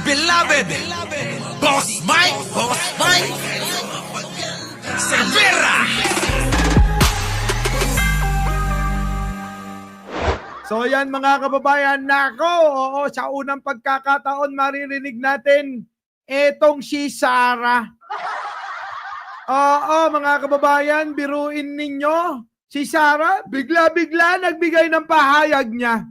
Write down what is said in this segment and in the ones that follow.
beloved Boss Mike Cervera. So yan mga kababayan, nako, oo, sa unang pagkakataon maririnig natin etong si Sarah. Oo mga kababayan, biruin ninyo, si Sarah bigla-bigla nagbigay ng pahayag niya.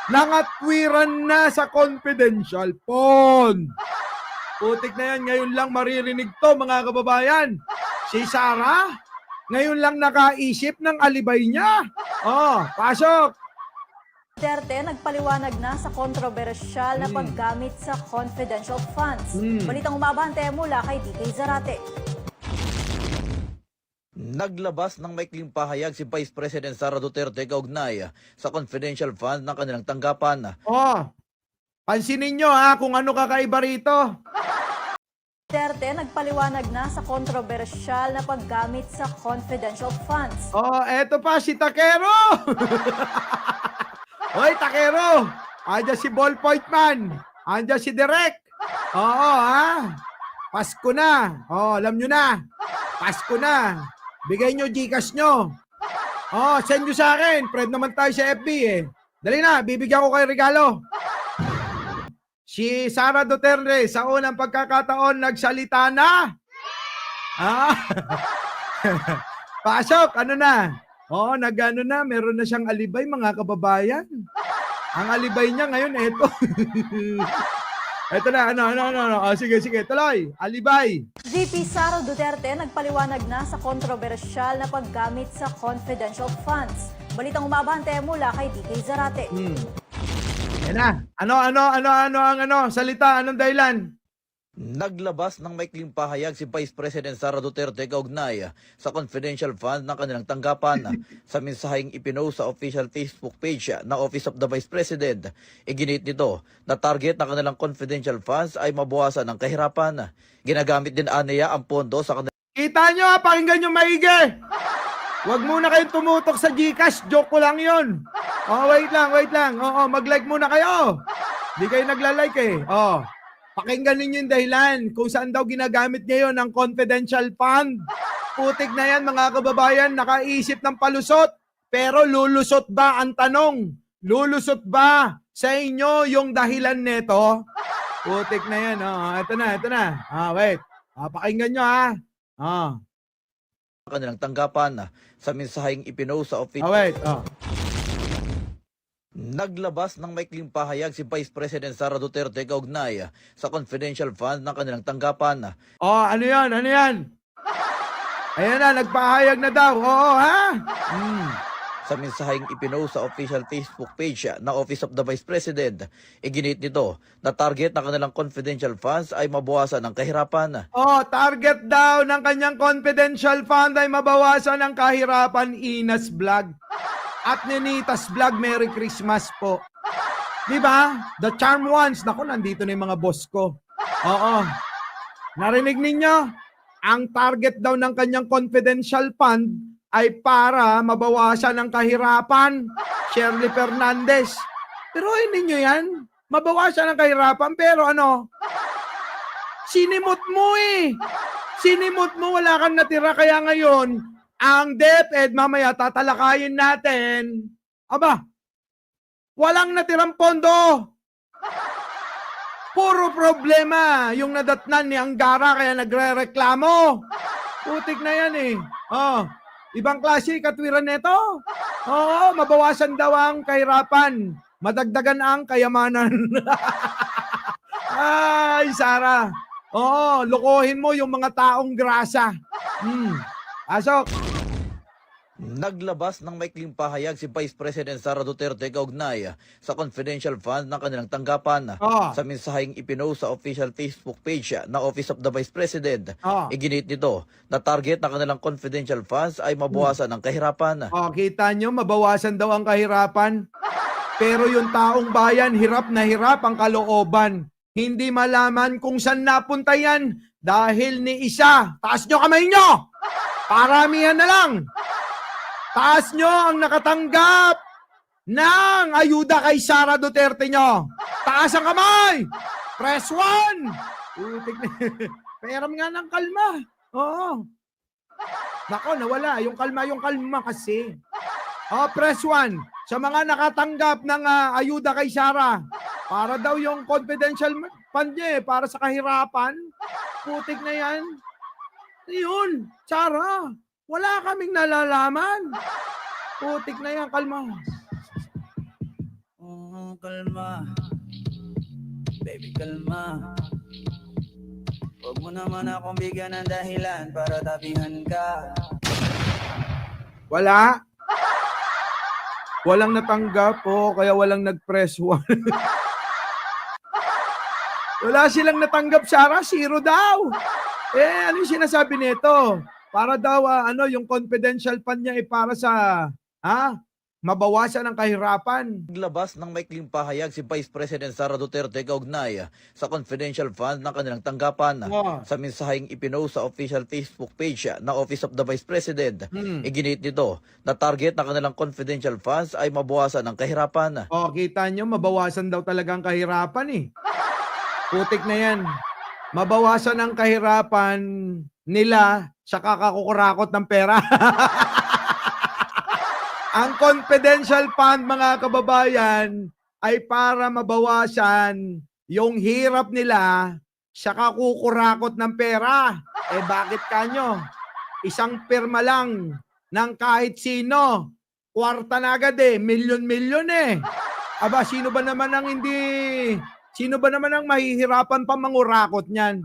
Nangatwiran na sa confidential phone. Putik na yan, ngayon lang maririnig to mga kababayan. Si Sarah, ngayon lang nakaisip ng alibay niya. Oh, pasok! Duterte nagpaliwanag na sa kontrobersyal na paggamit sa confidential funds. Balitang umabante mula kay DK Zarate. Naglabas ng maikling pahayag si Vice President Sara Duterte kaugnay sa confidential fund ng kanilang tanggapan. Oh, pansinin nyo kung ano kakaiba rito. Duterte nagpaliwanag na sa kontrobersyal na paggamit sa confidential funds. Oh, eto pa si Takero. Hoy, Takero. Andiyan si Ballpoint Man. Andiyan si Direk. Oo, Pasko na. Oh, alam nyo na. Pasko na. Bigay nyo Gcash nyo. Oh, send nyo sa akin. Friend naman tayo sa FB eh. Dali na, bibigyan ko kayo regalo. Si Sara Duterte sa unang pagkakataon nagsalita na. Pasok, ano na? Oo, nagano na, meron na siyang alibay mga kababayan. Ang alibay niya ngayon, eto. Eto na, ano. Sige, tuloy. Alibay. VP Sara Duterte nagpaliwanag na sa kontrobersyal na paggamit sa confidential funds. Balitang umabante mula kay DK Zarate. Yan na. Ano, salita, anong dahilan? Naglabas ng maikling pahayag si Vice President Sara Duterte kaugnay sa confidential fund ng kanilang tanggapan. Sa mensaheng ipinost sa official Facebook page ng Office of the Vice President, iginit nito na target ng kanilang confidential funds ay mabawasan ng kahirapan. Ginagamit din aniya ang pondo sa kanilang Kita nyo pakinggan nyo maigi. Huwag muna kayong tumutok sa Gcash, joke ko lang yun. Oh, wait lang. Oo, mag-like muna kayo. Di kayo nagla-like eh. Oh. Pakinggan ninyo yung dahilan kung saan daw ginagamit ngayon ang confidential fund. Putik na yan mga kababayan, nakaisip ng palusot. Pero lulusot ba ang tanong? Lulusot ba sa inyo yung dahilan nito? Putik na yan. Ito na. Wait. Pakinggan nyo kanilang tanggapan. Sa mensaheng ipinost sa official Wait. Naglabas ng maikling pahayag si Vice President Sara Duterte kaugnay sa confidential fund ng kanilang tanggapan. Ano yan? Ayan na, nagpahayag na daw. Oo, Sa mensaheng ipinost sa official Facebook page ng Office of the Vice President, iginit nito na target ng kanilang confidential funds ay mabawasan ng kahirapan. Target daw ng kanyang confidential fund ay mabawasan ang kahirapan. Inas Vlog. At Ninitas Vlog, Merry Christmas po. Diba? The charm ones. Naku, nandito na yung mga boss ko. Oo. Narinig ninyo? Ang target daw ng kanyang confidential fund ay para mabawasan ang kahirapan. Shirley Fernandez. Pero hindi nyo yan. Mabawasan ang kahirapan. Pero sinimot mo eh. Sinimot mo, wala kang natira. Kaya ngayon, ang DepEd, mamaya tatalakayin natin. Aba, walang natirang pondo. Puro problema yung nadatnan ni Anggara kaya nagre-reklamo. Putik na yan eh. Ibang klase katwiran nito. Mabawasan daw ang kahirapan. Madagdagan ang kayamanan. Ay, Sara. Lokohin mo yung mga taong grasa. Pasok. Naglabas ng maikling pahayag si Vice President Sara Duterte kaugnay sa confidential fund ng kanilang tanggapan. Sa mensaheng ipinost sa official Facebook page ng Office of the Vice President, iginit nito na target ng kanilang confidential funds ay mabawasan ng kahirapan. Kita nyo, mabawasan daw ang kahirapan. Pero yung taong bayan, hirap na hirap ang kalooban. Hindi malaman kung saan napunta yan dahil ni isa. Taas nyo kamay nyo! Paramihan na lang! Taas nyo ang nakatanggap ng ayuda kay Sara Duterte nyo. Taas ang kamay! Press 1! Putik na. Pairam nga ng kalma. Oo. Nako, nawala. Yung kalma kasi. Press 1. Sa mga nakatanggap ng ayuda kay Sarah, para daw yung confidential fund niya para sa kahirapan. Putik na yan. Yun, Sarah. Wala kaming nalalaman. Putik na yan, kalma. Oh, kalma. Baby, kalma. Huwag mo naman akong bigyan ng dahilan para tapihan ka. Wala. Walang natanggap kaya walang nag-press 1. Wala silang natanggap, Sarah. 0 daw. Ano yung sinasabi nito? Para daw, yung confidential fund niya para sa, mabawasan ang kahirapan. Naglabas ng maikling pahayag si Vice President Sara Duterte kaugnay sa confidential fund ng kanilang tanggapan. Sa mensaheng ipinost sa official Facebook page ng Office of the Vice President, iginit nito na target ng kanilang confidential funds ay mabawasan ang kahirapan. Kita nyo, mabawasan daw talagang kahirapan eh. Putik na yan. Mabawasan ang kahirapan nila sa kakakukurakot ng pera. Ang confidential fund, mga kababayan, ay para mabawasan yung hirap nila sa kakukurakot ng pera. Bakit kanyo? Isang pirma lang ng kahit sino. Kwarta na agad milyon-milyon Aba, sino ba naman ang mahihirapan pa mangurakot niyan?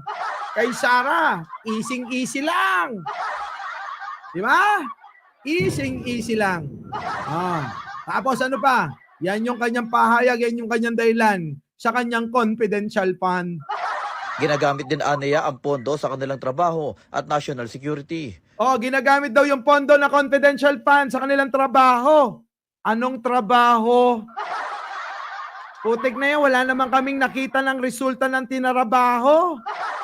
Kay Sarah, easy lang. Di ba? Easy lang. Tapos ano pa? Yan yung kanyang pahayag, yan yung kanyang dahilan sa kanyang confidential fund. Ginagamit din aniya ang pondo sa kanilang trabaho at national security. Ginagamit daw yung pondo na confidential fund sa kanilang trabaho. Anong trabaho? Putik na yan, wala naman kaming nakita ng resulta ng tinarabaho.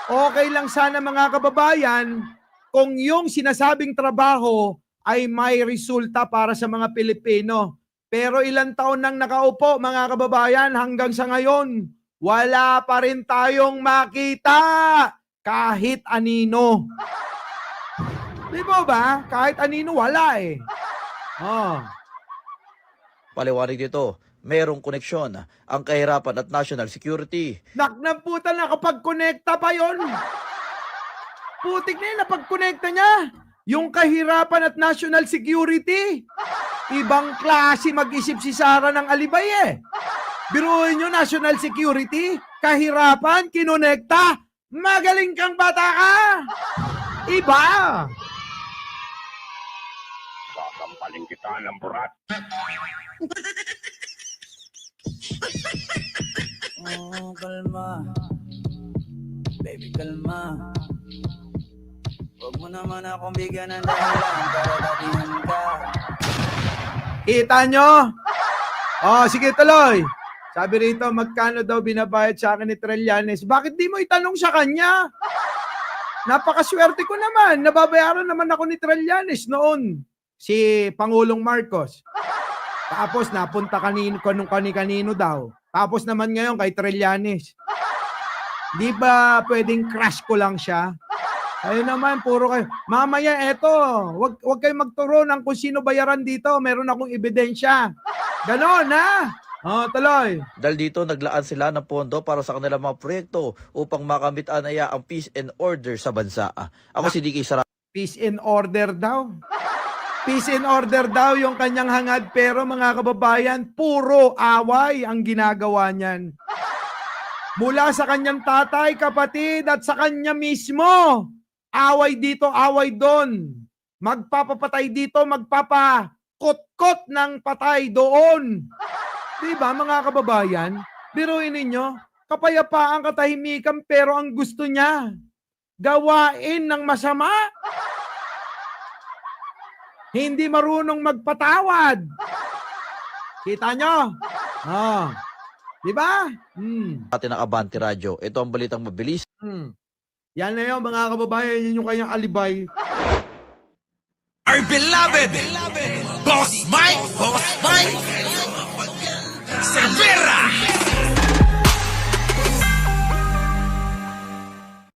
Okay lang sana, mga kababayan, kung yung sinasabing trabaho ay may resulta para sa mga Pilipino. Pero ilang taon nang nakaupo, mga kababayan, hanggang sa ngayon, wala pa rin tayong makita kahit anino. Di ba? Kahit anino, wala Paliwanag dito, mayroong koneksyon ang kahirapan at national security. Naknaputan na kapag connecta pa yon. Putik na yun, napag-connecta niya. Yung kahirapan at national security. Ibang klase mag-isip si Sarah ng alibay Biruin nyo, national security, kahirapan, kinonekta. Magaling kang bata ka. Iba. Kakampaling kita ng burat. Oh, kalma. Baby, kalma. Huwag mo naman akong bigyan ng dahilan para tapihan ka. Kita nyo? Sige, tuloy. Sabi rito, magkano daw binabayad sa akin ni Trillanes? Bakit di mo itanong sa kanya? Napakaswerte ko naman. Nababayaran naman ako ni Trillanes noon. Si Pangulong Marcos. Tapos napunta kanino daw. Tapos naman ngayon kay Trillanes. Di ba pwedeng crush ko lang siya? Ayun naman, puro kayo. Mamaya, eto, wag kayo magturo ng kung sino bayaran dito. Meron akong ebidensya. Ganon, tuloy. Dahil dito, naglaan sila ng pondo para sa kanilang mga proyekto upang makamit anaya ang peace and order sa bansa. Ako si DK Sara. Peace and order daw. Peace and order daw yung kanyang hangad. Pero mga kababayan, puro away ang ginagawa niyan. Mula sa kanyang tatay, kapatid, at sa kanya mismo. Away dito, away doon. Magpapapatay dito, magpapakot-kot ng patay doon. Diba mga kababayan? Biruin ninyo, kapayapaan, katahimikan, pero ang gusto niya, gawain ng masama. Hindi marunong magpatawad. Kita nyo? Diba? Atin ang Abante Radio. Ito ang balitang mabilis. Yan na yun, mga kababayan, yun yung kanyang alibay. Our beloved Boss Mike Cervera.